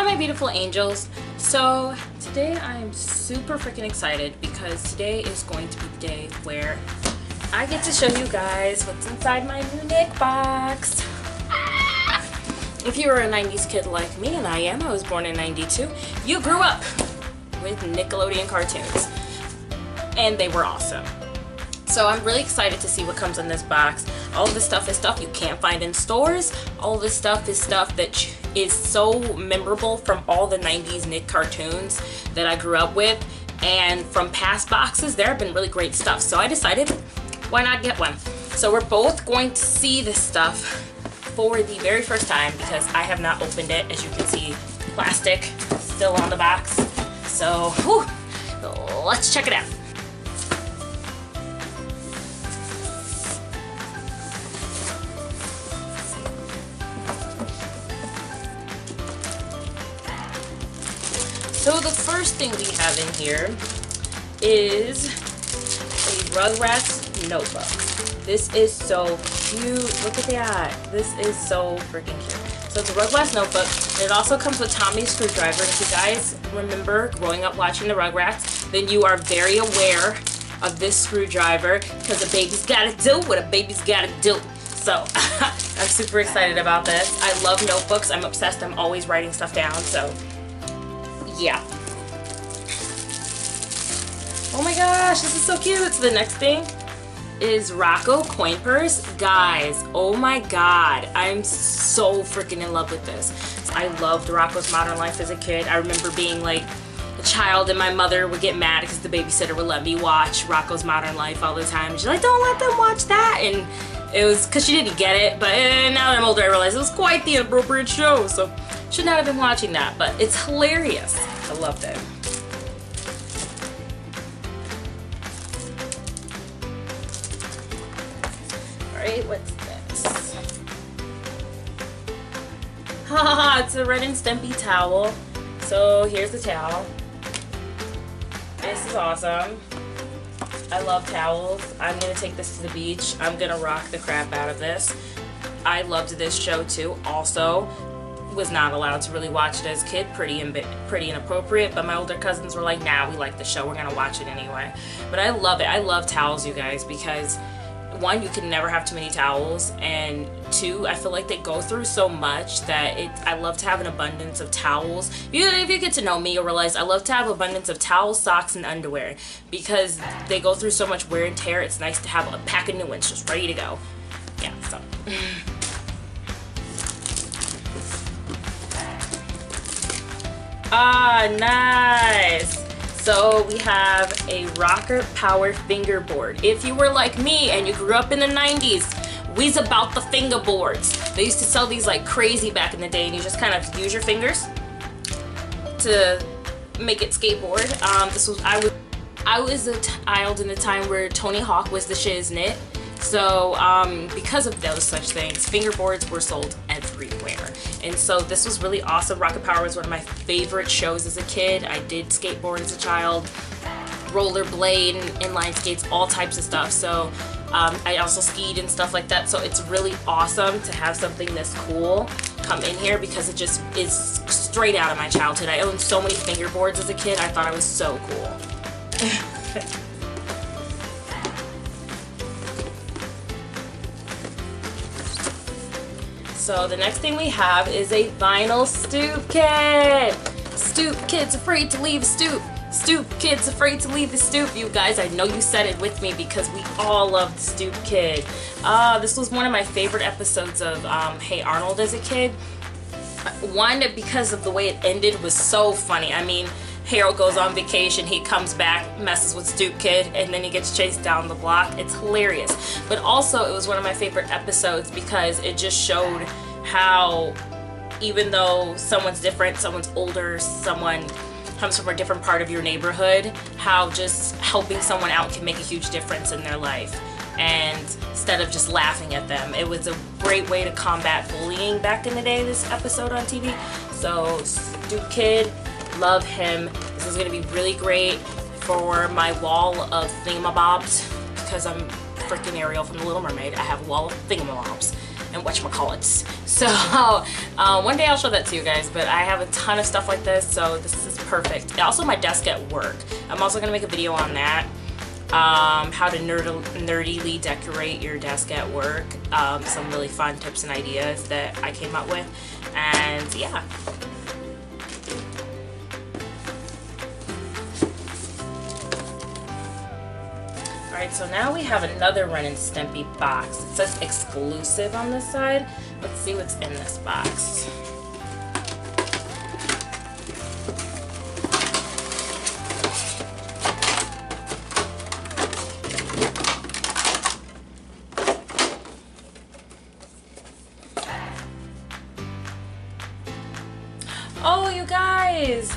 my beautiful angels. So today I am super freaking excited because today is going to be the day where I get to show you guys what's inside my new Nick box. If you were a 90s kid like me, and I was born in 92, you grew up with Nickelodeon cartoons and they were awesome. So I'm really excited to see what comes in this box. All of this stuff is stuff you can't find in stores. All of this stuff is stuff that is so memorable from all the 90s Nick cartoons that I grew up with. And from past boxes, there have been really great stuff. So I decided, why not get one? So we're both going to see this stuff for the very first time because I have not opened it. As you can see, plastic still on the box. So, whew, let's check it out. So the first thing we have in here is a Rugrats notebook. This is so cute. Look at that. This is so freaking cute. So it's a Rugrats notebook. And it also comes with Tommy's screwdriver. If you guys remember growing up watching the Rugrats, then you are very aware of this screwdriver because a baby's gotta do what a baby's gotta do. So I'm super excited about this. I love notebooks. I'm obsessed. I'm always writing stuff down. So yeah. Oh my gosh, this is so cute. So the next thing is Rocco coin purse. Guys, oh my god, I'm so freaking in love with this. I loved Rocco's Modern Life as a kid. I remember being like a child and my mother would get mad because the babysitter would let me watch Rocco's Modern Life all the time. She's like, don't let them watch that. And it was because she didn't get it, but now that I'm older I realize it was quite the inappropriate show, so should not have been watching that, but it's hilarious. I loved it. Alright, what's this? Haha, it's a Ren and Stimpy towel. So here's the towel. This is awesome. I love towels. I'm gonna take this to the beach. I'm gonna rock the crap out of this. I loved this show too. Also, was not allowed to really watch it as a kid. Pretty inappropriate, but my older cousins were like, nah, we like the show, we're gonna watch it anyway. But I love it. I love towels, you guys, because one, you can never have too many towels, and two, I feel like they go through so much that I love to have an abundance of towels. If you get to know me, you'll realize I love to have abundance of towels, socks, and underwear because they go through so much wear and tear. It's nice to have a pack of new ones just ready to go. Yeah, so. Ah, nice. So we have a Rocket Power fingerboard. If you were like me and you grew up in the 90s, we's about the fingerboards. They used to sell these like crazy back in the day, and you just kind of use your fingers to make it skateboard. I was a child in the time where Tony Hawk was the shiznit. So because of those such things, fingerboards were sold everywhere. And so this was really awesome. Rocket Power was one of my favorite shows as a kid. I did skateboard as a child, rollerblade, inline skates, all types of stuff. So I also skied and stuff like that. So it's really awesome to have something this cool come in here because it just is straight out of my childhood. I owned so many fingerboards as a kid. I thought I was so cool. So the next thing we have is a vinyl stoop kit. Stoop kid's afraid to leave a stoop. Stoop kid's afraid to leave the stoop. You guys, I know you said it with me because we all love the Stoop Kid. This was one of my favorite episodes of Hey Arnold as a kid. One, because of the way it ended was so funny. I mean, Harold goes on vacation, he comes back, messes with Stoop Kid, and then he gets chased down the block. It's hilarious. But also, it was one of my favorite episodes because it just showed how even though someone's different, someone's older, someone comes from a different part of your neighborhood, how just helping someone out can make a huge difference in their life. And instead of just laughing at them, it was a great way to combat bullying back in the day, this episode on TV. So, Stoop Kid, love him. This is going to be really great for my wall of thingamabobs because I'm freaking Ariel from The Little Mermaid. I have a wall of thingamabobs. and whatchamacallits. So one day I'll show that to you guys, but I have a ton of stuff like this, so this is perfect. Also my desk at work. I'm also gonna make a video on that. How to nerdily decorate your desk at work. Some really fun tips and ideas that I came up with. And yeah. Alright, so now we have another Ren and Stimpy box. It says exclusive on this side. Let's see what's in this box. Oh, you guys!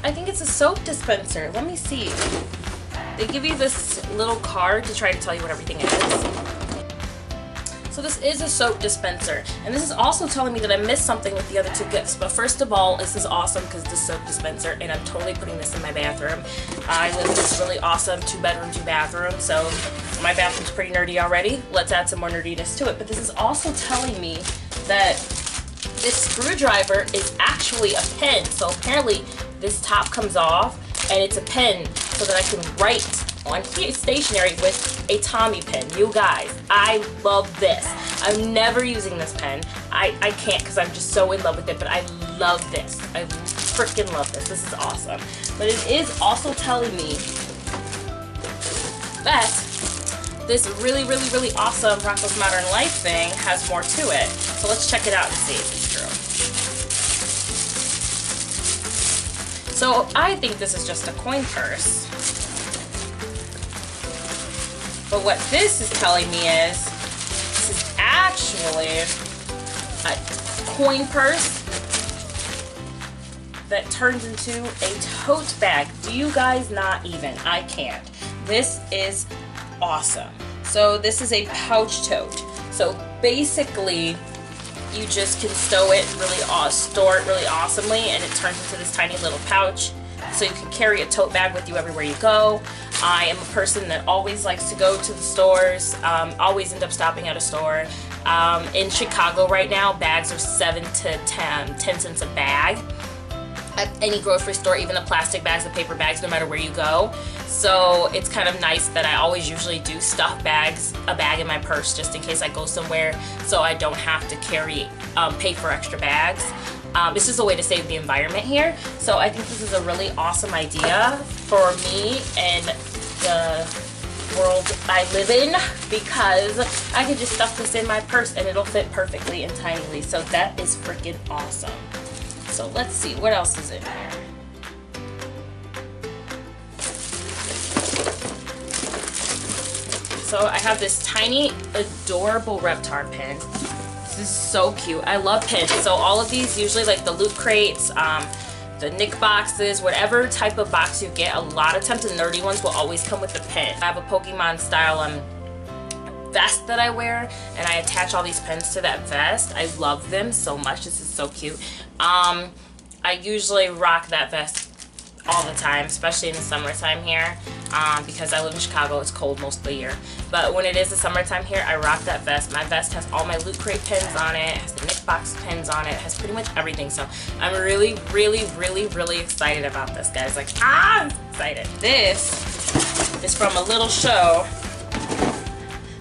I think it's a soap dispenser. Let me see. They give you this little card to try to tell you what everything is. So this is a soap dispenser. And this is also telling me that I missed something with the other two gifts. But first of all, this is awesome because it's a soap dispenser, and I'm totally putting this in my bathroom. I live in this really awesome 2-bedroom, 2-bathroom. So my bathroom's pretty nerdy already. Let's add some more nerdiness to it. But this is also telling me that this screwdriver is actually a pen. So apparently this top comes off and it's a pen so that I can write on here stationery with a Tommy pen. You guys, I love this. I'm never using this pen. I can't because I'm just so in love with it, but I love this. I freaking love this. This is awesome. But it is also telling me that this really, really, really awesome Rocko's Modern Life thing has more to it. So let's check it out and see if it's true. So I think this is just a coin purse. But what this is telling me is this is actually a coin purse that turns into a tote bag. Do you guys not even? I can't. This is awesome. So this is a pouch tote. So basically you just can store it really awesomely, and it turns into this tiny little pouch. So you can carry a tote bag with you everywhere you go. I am a person that always likes to go to the stores, always end up stopping at a store. In Chicago right now, bags are 7 to 10 cents a bag. At any grocery store, even the plastic bags, the paper bags, no matter where you go. So it's kind of nice that I always usually do stuff a bag in my purse just in case I go somewhere, so I don't have to pay for extra bags. It's just a way to save the environment here. So I think this is a really awesome idea for me and the world I live in, because I can just stuff this in my purse and it'll fit perfectly and tinily. So that is freaking awesome. So let's see, what else is in here? So I have this tiny, adorable Reptar pen. This is so cute. I love pins. So all of these, usually like the loot crates, the Nick boxes, whatever type of box you get, a lot of times the nerdy ones will always come with a pin. I have a Pokemon style vest that I wear, and I attach all these pins to that vest. I love them so much. This is so cute. I usually rock that vest all the time, especially in the summertime here, because I live in Chicago. It's cold most of the year, but when it is the summertime here, I rock that vest. My vest has all my Loot Crate pins on it, has the Nick Box pins on it, has pretty much everything. So I'm really, really, really, really excited about this, guys. Like, I'm excited. This is from a little show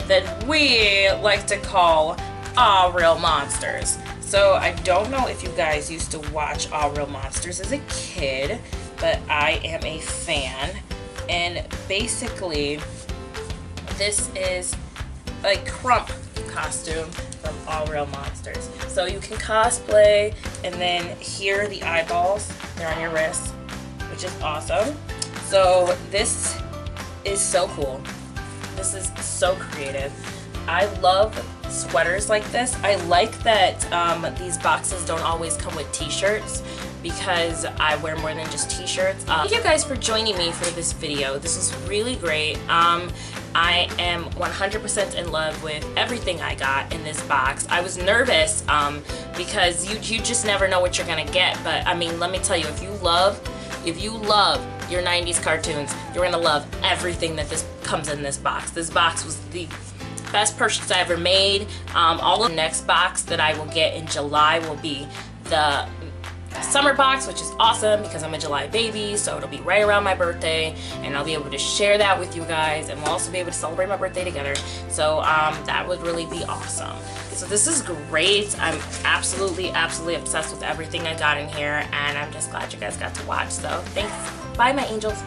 that we like to call All Real Monsters. So I don't know if you guys used to watch All Real Monsters as a kid, but I am a fan. And basically, this is a Crump costume from All Real Monsters. So you can cosplay, and then here are the eyeballs. They're on your wrist, which is awesome. So this is so cool. This is so creative. I love sweaters like this. I like that these boxes don't always come with t-shirts, because I wear more than just t-shirts. Thank you guys for joining me for this video. This was really great. I am 100% in love with everything I got in this box. I was nervous because you just never know what you're gonna get. But I mean, let me tell you, if you love your 90s cartoons, you're gonna love everything that comes in this box. This box was the Best purchase I ever made. All of the next box that I will get in July will be the summer box, which is awesome because I'm a July baby, so it'll be right around my birthday, and I'll be able to share that with you guys, and we'll also be able to celebrate my birthday together. So that would really be awesome. So this is great. I'm absolutely obsessed with everything I got in here, and I'm just glad you guys got to watch. So thanks. Bye, my angels.